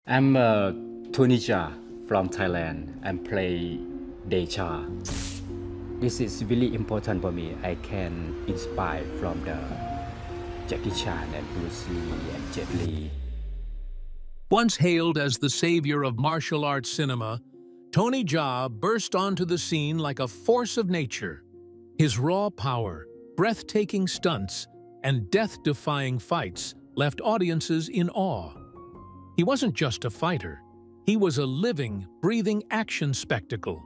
I'm Tony Jaa from Thailand and play Deja. This is really important for me. I can inspire from the Jackie Chan and Bruce Lee and Jet Li. Once hailed as the savior of martial arts cinema, Tony Jaa burst onto the scene like a force of nature. His raw power, breathtaking stunts, and death-defying fights left audiences in awe. He wasn't just a fighter. He was a living, breathing action spectacle,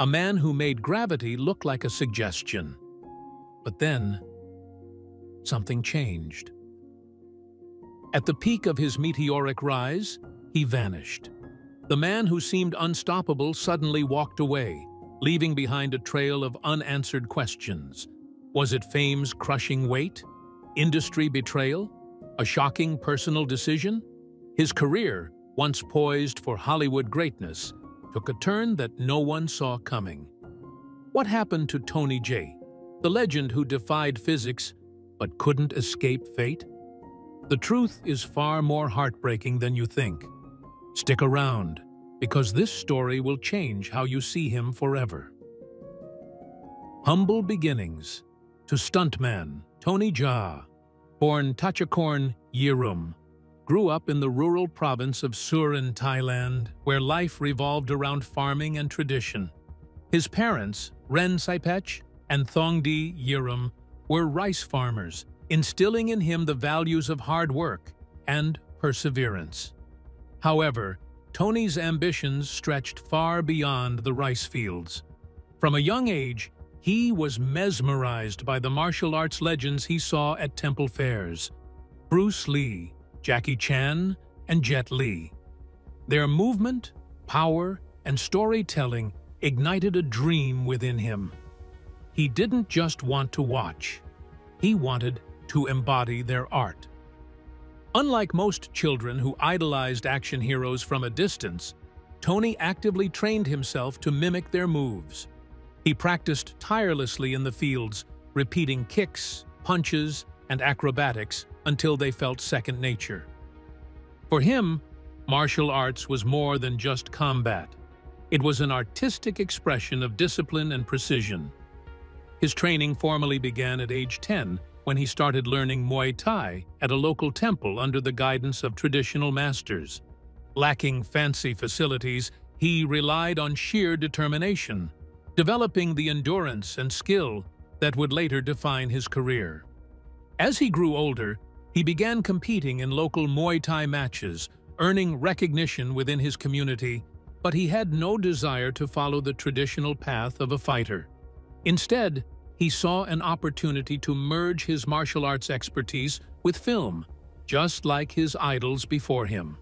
a man who made gravity look like a suggestion. But then, something changed. At the peak of his meteoric rise, he vanished. The man who seemed unstoppable suddenly walked away, leaving behind a trail of unanswered questions. Was it fame's crushing weight? Industry betrayal? A shocking personal decision? His career, once poised for Hollywood greatness, took a turn that no one saw coming. What happened to Tony Jaa, the legend who defied physics but couldn't escape fate? The truth is far more heartbreaking than you think. Stick around, because this story will change how you see him forever. Humble beginnings. To stuntman Tony Jaa, born Thachakorn, Yerum, grew up in the rural province of Surin, Thailand, where life revolved around farming and tradition. His parents, Ren Saipech and Thongdi Yerum, were rice farmers, instilling in him the values of hard work and perseverance. However, Tony's ambitions stretched far beyond the rice fields. From a young age, he was mesmerized by the martial arts legends he saw at temple fairs: Bruce Lee, Jackie Chan, and Jet Li. Their movement, power, and storytelling ignited a dream within him. He didn't just want to watch. He wanted to embody their art. Unlike most children who idolized action heroes from a distance, Tony actively trained himself to mimic their moves. He practiced tirelessly in the fields, repeating kicks, punches, and acrobatics until they felt second nature. For him, martial arts was more than just combat. It was an artistic expression of discipline and precision. His training formally began at age 10 when he started learning Muay Thai at a local temple under the guidance of traditional masters. Lacking fancy facilities, he relied on sheer determination, developing the endurance and skill that would later define his career. As he grew older, he began competing in local Muay Thai matches, earning recognition within his community, but he had no desire to follow the traditional path of a fighter. Instead, he saw an opportunity to merge his martial arts expertise with film, just like his idols before him.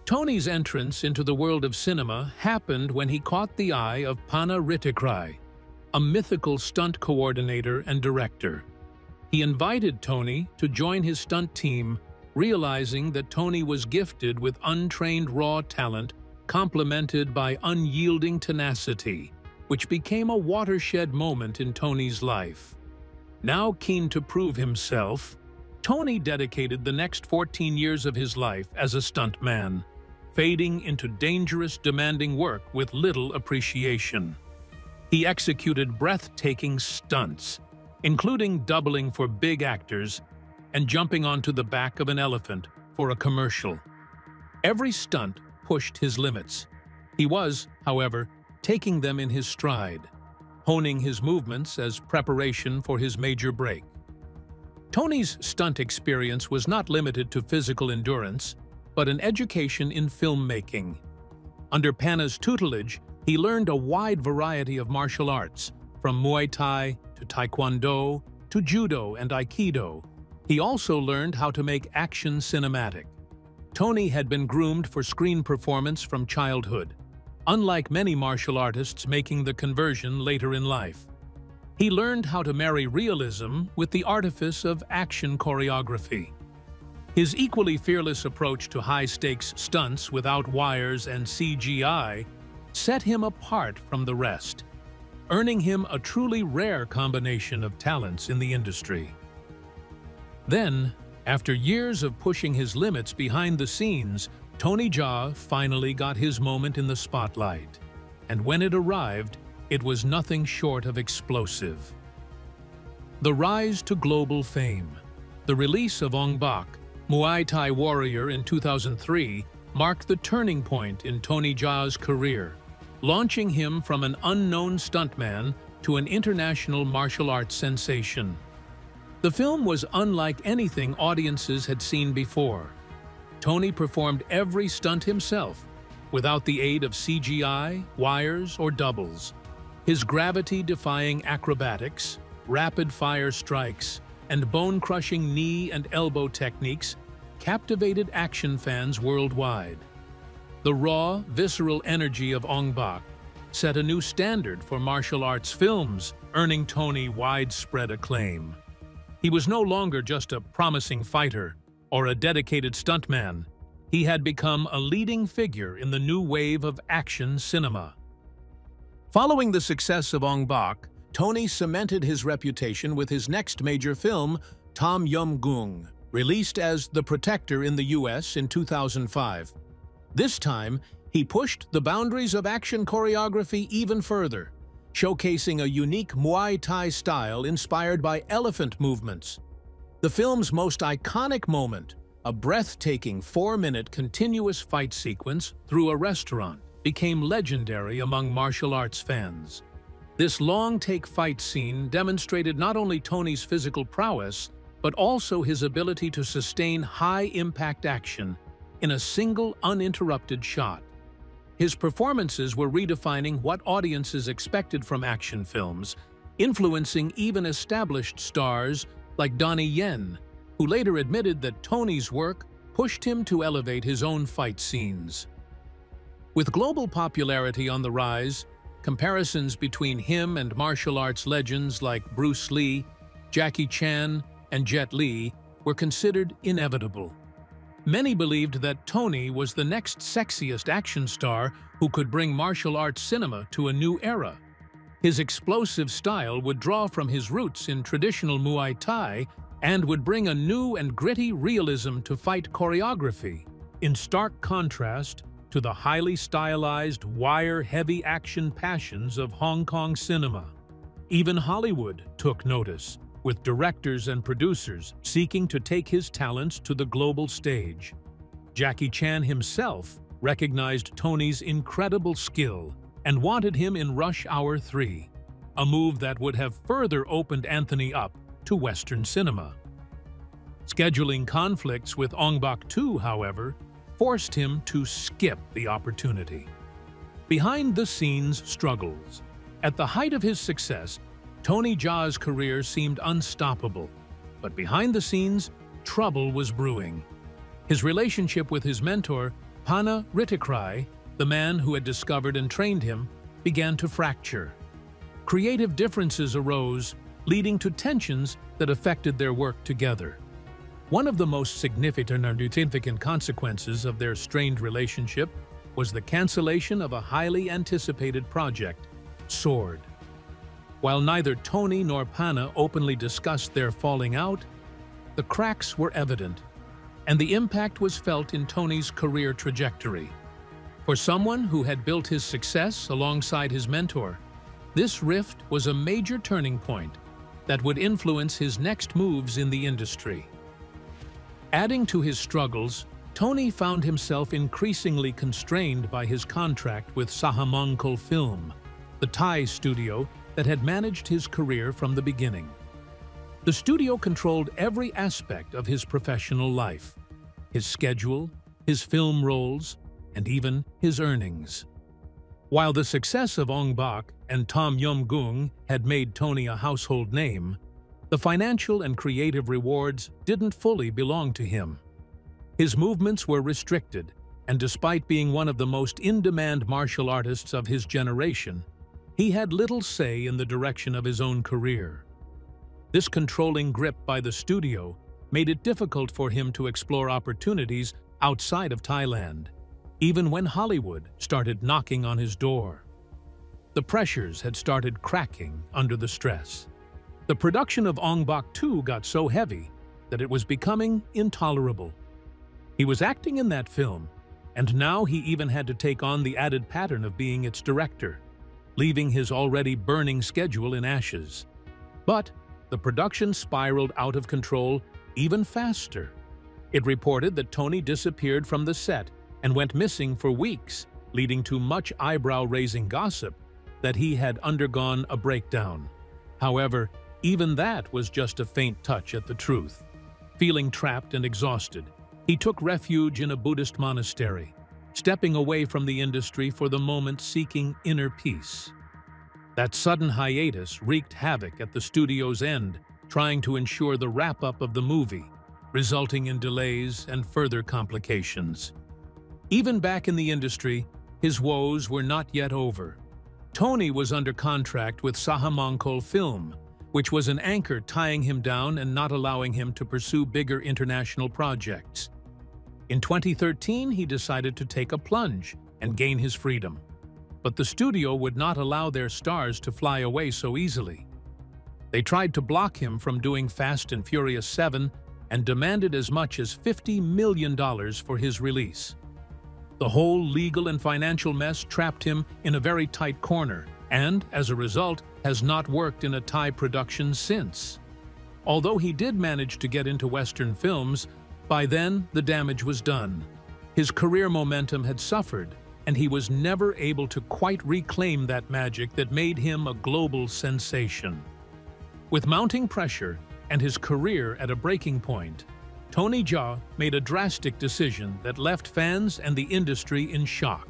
Tony's entrance into the world of cinema happened when he caught the eye of Pana Ritikrai, a mythical stunt coordinator and director. He invited Tony to join his stunt team, realizing that Tony was gifted with untrained raw talent complemented by unyielding tenacity, which became a watershed moment in Tony's life. Now keen to prove himself, Tony dedicated the next 14 years of his life as a stuntman, fading into dangerous, demanding work with little appreciation. He executed breathtaking stunts, including doubling for big actors and jumping onto the back of an elephant for a commercial. Every stunt pushed his limits. He was, however, taking them in his stride, honing his movements as preparation for his major break. Tony's stunt experience was not limited to physical endurance, but an education in filmmaking. Under Pana's tutelage, he learned a wide variety of martial arts, from Muay Thai to Taekwondo to Judo and Aikido. He also learned how to make action cinematic. Tony had been groomed for screen performance from childhood, unlike many martial artists making the conversion later in life. He learned how to marry realism with the artifice of action choreography. His equally fearless approach to high-stakes stunts without wires and CGI set him apart from the rest, earning him a truly rare combination of talents in the industry. Then, after years of pushing his limits behind the scenes, Tony Jaa finally got his moment in the spotlight, and when it arrived, it was nothing short of explosive. The rise to global fame. The release of Ong-Bak, Muay Thai warrior in 2003, marked the turning point in Tony Jaa's career, launching him from an unknown stuntman to an international martial arts sensation. The film was unlike anything audiences had seen before. Tony performed every stunt himself, without the aid of CGI, wires, or doubles. His gravity-defying acrobatics, rapid-fire strikes, and bone-crushing knee and elbow techniques captivated action fans worldwide. The raw, visceral energy of Ong-Bak set a new standard for martial arts films, earning Tony widespread acclaim. He was no longer just a promising fighter or a dedicated stuntman. He had become a leading figure in the new wave of action cinema. Following the success of Ong-Bak, Tony cemented his reputation with his next major film, Tom Yum-Goong, released as The Protector in the US in 2005. This time, he pushed the boundaries of action choreography even further, showcasing a unique Muay Thai style inspired by elephant movements. The film's most iconic moment, a breathtaking 4-minute continuous fight sequence through a restaurant, became legendary among martial arts fans. This long-take fight scene demonstrated not only Tony's physical prowess, but also his ability to sustain high-impact action in a single uninterrupted shot. His performances were redefining what audiences expected from action films, influencing even established stars like Donnie Yen, who later admitted that Tony's work pushed him to elevate his own fight scenes. With global popularity on the rise, comparisons between him and martial arts legends like Bruce Lee, Jackie Chan, and Jet Li were considered inevitable. Many believed that Tony was the next sexiest action star who could bring martial arts cinema to a new era. His explosive style would draw from his roots in traditional Muay Thai and would bring a new and gritty realism to fight choreography, in stark contrast to the highly stylized, wire-heavy action passions of Hong Kong cinema. Even Hollywood took notice, with directors and producers seeking to take his talents to the global stage. Jackie Chan himself recognized Tony's incredible skill and wanted him in Rush Hour 3, a move that would have further opened Anthony up to Western cinema. Scheduling conflicts with Ong-Bak 2, however, forced him to skip the opportunity. Behind-the-scenes struggles. At the height of his success, Tony Jaa's career seemed unstoppable, but behind the scenes, trouble was brewing. His relationship with his mentor, Pana Ritikrai, the man who had discovered and trained him, began to fracture. Creative differences arose, leading to tensions that affected their work together. One of the most significant consequences of their strained relationship was the cancellation of a highly anticipated project, Sword. While neither Tony nor Pana openly discussed their falling out, the cracks were evident, and the impact was felt in Tony's career trajectory. For someone who had built his success alongside his mentor, this rift was a major turning point that would influence his next moves in the industry. Adding to his struggles, Tony found himself increasingly constrained by his contract with Sahamongkol Film, the Thai studio that had managed his career from the beginning. The studio controlled every aspect of his professional life: his schedule, his film roles, and even his earnings. While the success of Ong-Bak and Tom Yum-Goong had made Tony a household name, the financial and creative rewards didn't fully belong to him. His movements were restricted, and despite being one of the most in-demand martial artists of his generation, he had little say in the direction of his own career. This controlling grip by the studio made it difficult for him to explore opportunities outside of Thailand, even when Hollywood started knocking on his door. The pressures had started cracking under the stress. The production of Ong-Bak 2 got so heavy that it was becoming intolerable. He was acting in that film, and now he even had to take on the added pattern of being its director, leaving his already burning schedule in ashes. But the production spiraled out of control even faster. It reported that Tony disappeared from the set and went missing for weeks, leading to much eyebrow-raising gossip that he had undergone a breakdown. However, even that was just a faint touch at the truth. Feeling trapped and exhausted, he took refuge in a Buddhist monastery, stepping away from the industry for the moment, seeking inner peace. That sudden hiatus wreaked havoc at the studio's end, trying to ensure the wrap-up of the movie, resulting in delays and further complications. Even back in the industry, his woes were not yet over. Tony was under contract with Saha-Mongkol Film, which was an anchor tying him down and not allowing him to pursue bigger international projects. In 2013, he decided to take a plunge and gain his freedom. But the studio would not allow their stars to fly away so easily. They tried to block him from doing Fast and Furious 7 and demanded as much as $50 million for his release. The whole legal and financial mess trapped him in a very tight corner and, as a result, has not worked in a Thai production since. Although he did manage to get into Western films, by then the damage was done. His career momentum had suffered, and he was never able to quite reclaim that magic that made him a global sensation. With mounting pressure and his career at a breaking point, Tony Jaa made a drastic decision that left fans and the industry in shock.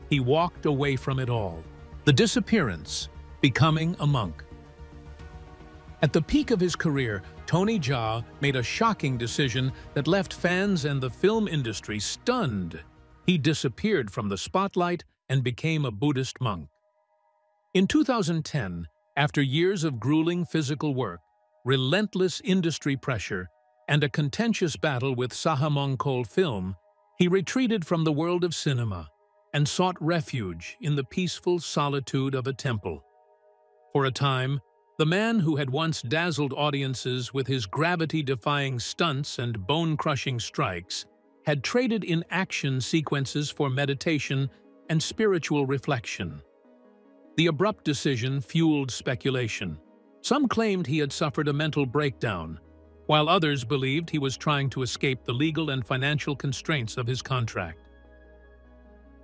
He walked away from it all. The disappearance, becoming a monk. At the peak of his career, Tony Jaa made a shocking decision that left fans and the film industry stunned. He disappeared from the spotlight and became a Buddhist monk. In 2010, after years of grueling physical work, relentless industry pressure, and a contentious battle with Saha-Mongkol Film, he retreated from the world of cinema and sought refuge in the peaceful solitude of a temple. For a time, the man who had once dazzled audiences with his gravity-defying stunts and bone-crushing strikes had traded in action sequences for meditation and spiritual reflection. The abrupt decision fueled speculation. Some claimed he had suffered a mental breakdown, while others believed he was trying to escape the legal and financial constraints of his contract.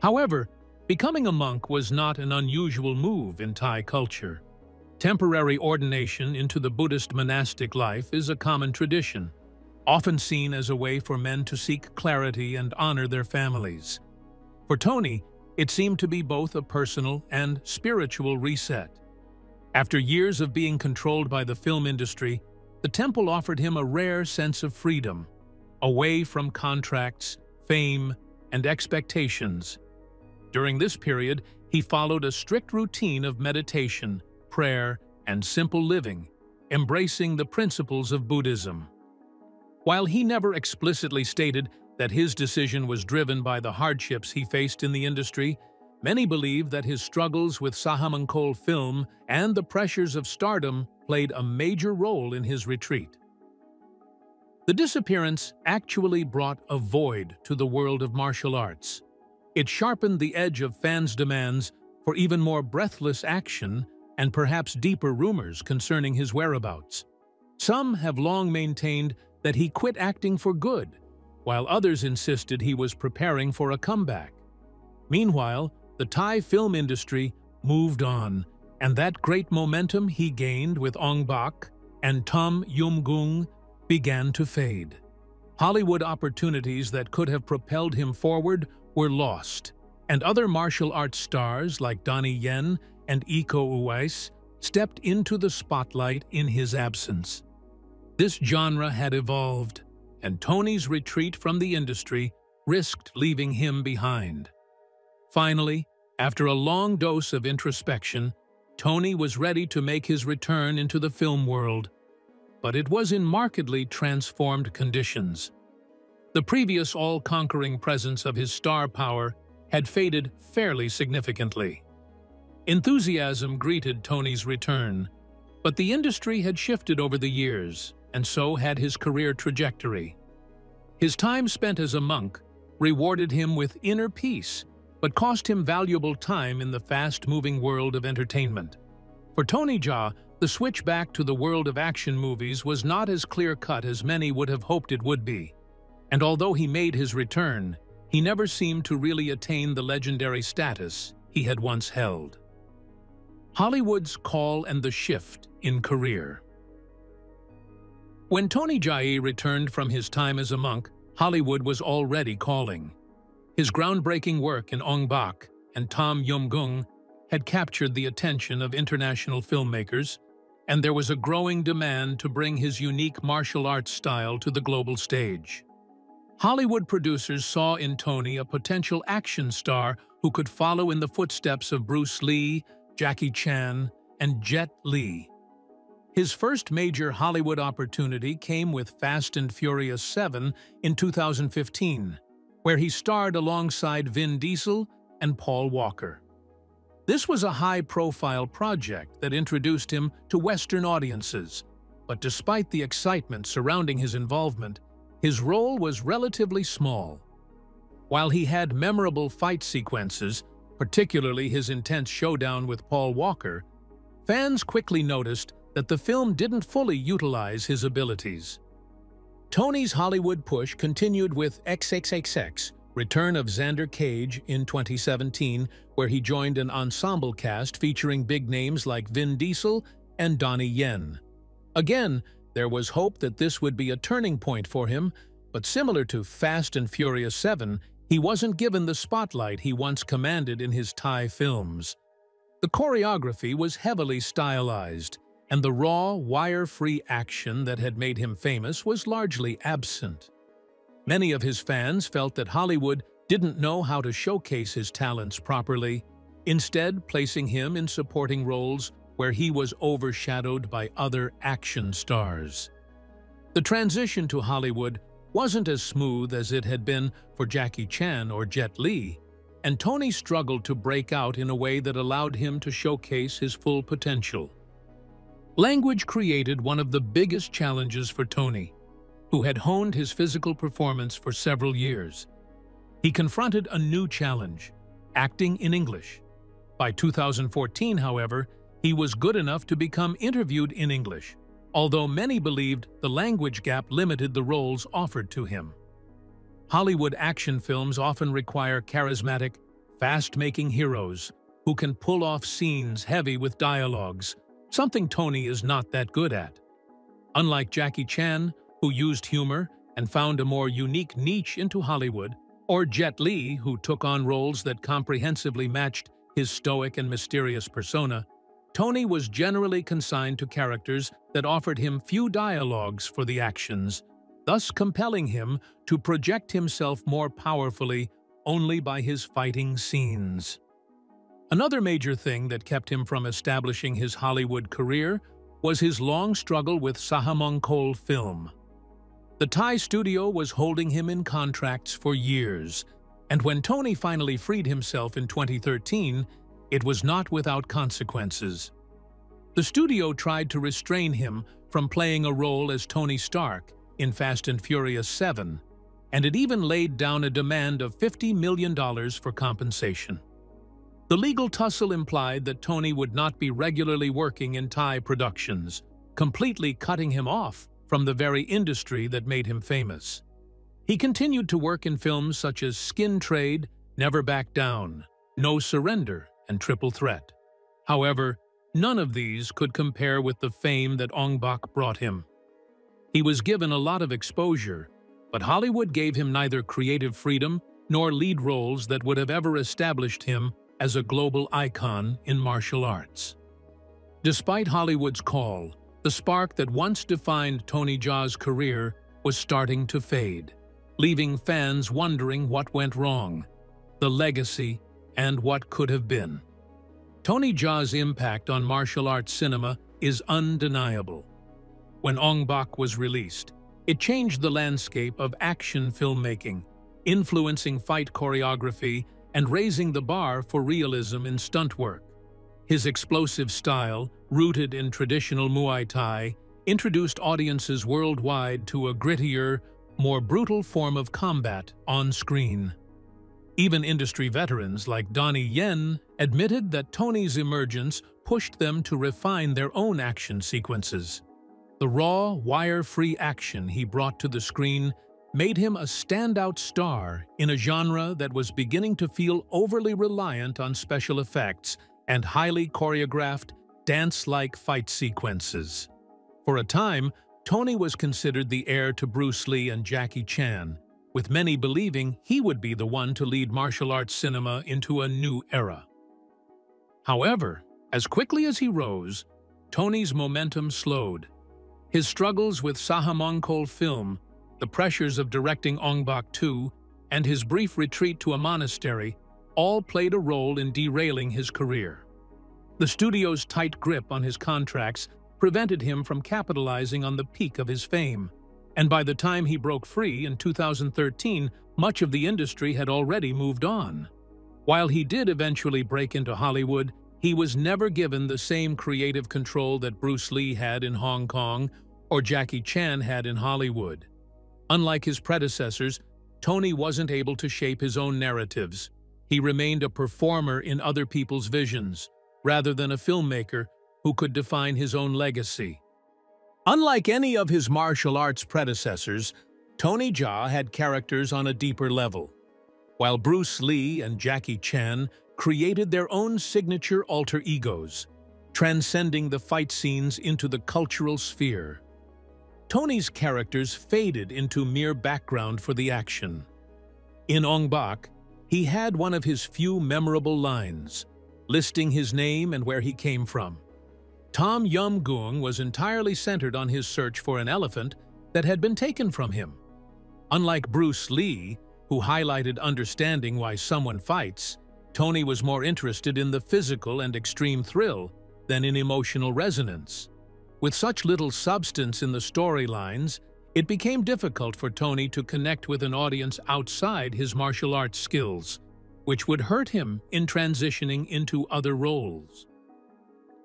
However, becoming a monk was not an unusual move in Thai culture. Temporary ordination into the Buddhist monastic life is a common tradition, often seen as a way for men to seek clarity and honor their families. For Tony, it seemed to be both a personal and spiritual reset. After years of being controlled by the film industry, the temple offered him a rare sense of freedom, away from contracts, fame, and expectations. During this period, he followed a strict routine of meditation, prayer, and simple living, embracing the principles of Buddhism. While he never explicitly stated that his decision was driven by the hardships he faced in the industry, many believe that his struggles with Saha-Mongkol Film and the pressures of stardom played a major role in his retreat. The disappearance actually brought a void to the world of martial arts. It sharpened the edge of fans' demands for even more breathless action and perhaps deeper rumors concerning his whereabouts. Some have long maintained that he quit acting for good, while others insisted he was preparing for a comeback. Meanwhile, the Thai film industry moved on, and that great momentum he gained with Ong-Bak and Tom Yum-gung began to fade. Hollywood opportunities that could have propelled him forward were lost, and other martial arts stars like Donnie Yen and Iko Uwais stepped into the spotlight in his absence. This genre had evolved, and Tony's retreat from the industry risked leaving him behind. Finally, after a long dose of introspection, Tony was ready to make his return into the film world, but it was in markedly transformed conditions. The previous all-conquering presence of his star power had faded fairly significantly. Enthusiasm greeted Tony's return, but the industry had shifted over the years, and so had his career trajectory. His time spent as a monk rewarded him with inner peace, but cost him valuable time in the fast-moving world of entertainment. For Tony Jaa, the switch back to the world of action movies was not as clear-cut as many would have hoped it would be. And although he made his return, he never seemed to really attain the legendary status he had once held. Hollywood's call and the shift in career. When Tony Jaa returned from his time as a monk, Hollywood was already calling. His groundbreaking work in Ong-Bak and Tom Yum-Goong had captured the attention of international filmmakers, and there was a growing demand to bring his unique martial arts style to the global stage. Hollywood producers saw in Tony a potential action star who could follow in the footsteps of Bruce Lee, Jackie Chan, and Jet Li. His first major Hollywood opportunity came with Fast and Furious 7 in 2015, where he starred alongside Vin Diesel and Paul Walker. This was a high-profile project that introduced him to Western audiences, but despite the excitement surrounding his involvement, his role was relatively small. While he had memorable fight sequences, particularly his intense showdown with Paul Walker, fans quickly noticed that the film didn't fully utilize his abilities. Tony's Hollywood push continued with XXXX, Return of Xander Cage in 2017, where he joined an ensemble cast featuring big names like Vin Diesel and Donnie Yen. Again, there was hope that this would be a turning point for him, but similar to Fast and Furious 7, he wasn't given the spotlight he once commanded in his Thai films. The choreography was heavily stylized, and the raw, wire-free action that had made him famous was largely absent. Many of his fans felt that Hollywood didn't know how to showcase his talents properly, instead placing him in supporting roles where he was overshadowed by other action stars. The transition to Hollywood wasn't as smooth as it had been for Jackie Chan or Jet Li, and Tony struggled to break out in a way that allowed him to showcase his full potential. Language created one of the biggest challenges for Tony, who had honed his physical performance for several years. He confronted a new challenge, acting in English. By 2014, however, he was good enough to become interviewed in English, although many believed the language gap limited the roles offered to him. Hollywood action films often require charismatic, fast-making heroes who can pull off scenes heavy with dialogues, something Tony is not that good at. Unlike Jackie Chan, who used humor and found a more unique niche into Hollywood, or Jet Li, who took on roles that comprehensively matched his stoic and mysterious persona, Tony was generally consigned to characters that offered him few dialogues for the actions, thus compelling him to project himself more powerfully only by his fighting scenes. Another major thing that kept him from establishing his Hollywood career was his long struggle with Sahamongkol Film. The Thai studio was holding him in contracts for years, and when Tony finally freed himself in 2013, it was not without consequences. The studio tried to restrain him from playing a role as Tony Stark in Fast and Furious 7, and it even laid down a demand of $50 million for compensation. The legal tussle implied that Tony would not be regularly working in Thai productions, completely cutting him off from the very industry that made him famous. He continued to work in films such as Skin Trade, Never Back Down, No Surrender, and Triple Threat. However, none of these could compare with the fame that Ong-Bak brought him. He was given a lot of exposure, but Hollywood gave him neither creative freedom nor lead roles that would have ever established him as a global icon in martial arts. Despite Hollywood's call, the spark that once defined Tony Jaa's career was starting to fade, leaving fans wondering what went wrong, the legacy, and what could have been. Tony Jaa's impact on martial arts cinema is undeniable. When Ong-Bak was released, it changed the landscape of action filmmaking, influencing fight choreography and raising the bar for realism in stunt work. His explosive style, rooted in traditional Muay Thai, introduced audiences worldwide to a grittier, more brutal form of combat on screen. Even industry veterans like Donnie Yen admitted that Tony's emergence pushed them to refine their own action sequences. The raw, wire-free action he brought to the screen made him a standout star in a genre that was beginning to feel overly reliant on special effects and highly choreographed, dance-like fight sequences. For a time, Tony was considered the heir to Bruce Lee and Jackie Chan, with many believing he would be the one to lead martial arts cinema into a new era. However, as quickly as he rose, Tony's momentum slowed. His struggles with Sahamongkol film, the pressures of directing Ong-Bak 2, and his brief retreat to a monastery all played a role in derailing his career. The studio's tight grip on his contracts prevented him from capitalizing on the peak of his fame, and by the time he broke free in 2013, much of the industry had already moved on. While he did eventually break into Hollywood, he was never given the same creative control that Bruce Lee had in Hong Kong or Jackie Chan had in Hollywood. Unlike his predecessors, Tony wasn't able to shape his own narratives. He remained a performer in other people's visions, rather than a filmmaker who could define his own legacy. Unlike any of his martial arts predecessors, Tony Jaa had characters on a deeper level. While Bruce Lee and Jackie Chan created their own signature alter egos, transcending the fight scenes into the cultural sphere, Tony's characters faded into mere background for the action. In Ong-Bak, he had one of his few memorable lines, listing his name and where he came from. Tom Yum Goong was entirely centered on his search for an elephant that had been taken from him. Unlike Bruce Lee, who highlighted understanding why someone fights, Tony was more interested in the physical and extreme thrill than in emotional resonance. With such little substance in the storylines, it became difficult for Tony to connect with an audience outside his martial arts skills, which would hurt him in transitioning into other roles.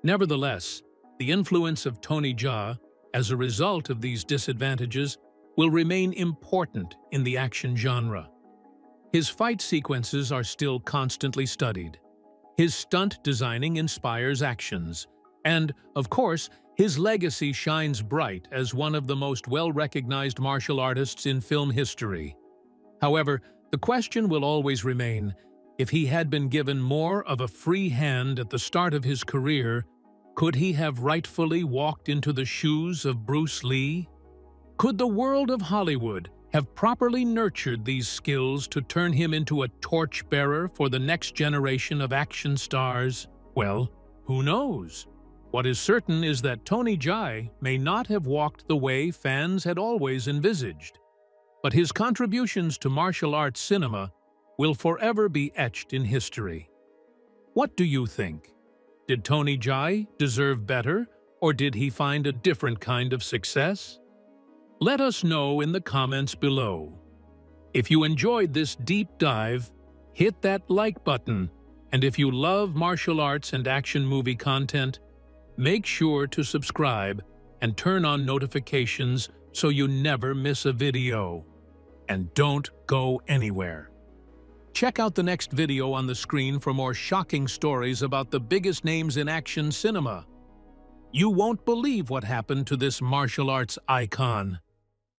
Nevertheless, the influence of Tony Jaa, as a result of these disadvantages, will remain important in the action genre. His fight sequences are still constantly studied. His stunt designing inspires actions, and, of course, his legacy shines bright as one of the most well-recognized martial artists in film history. However, the question will always remain, if he had been given more of a free hand at the start of his career, could he have rightfully walked into the shoes of Bruce Lee? Could the world of Hollywood have properly nurtured these skills to turn him into a torchbearer for the next generation of action stars? Well, who knows? What is certain is that Tony Jaa may not have walked the way fans had always envisaged, but his contributions to martial arts cinema will forever be etched in history. What do you think? Did Tony Jaa deserve better, or did he find a different kind of success? Let us know in the comments below. If you enjoyed this deep dive, hit that like button, and if you love martial arts and action movie content, make sure to subscribe and turn on notifications so you never miss a video. And don't go anywhere. Check out the next video on the screen for more shocking stories about the biggest names in action cinema. You won't believe what happened to this martial arts icon.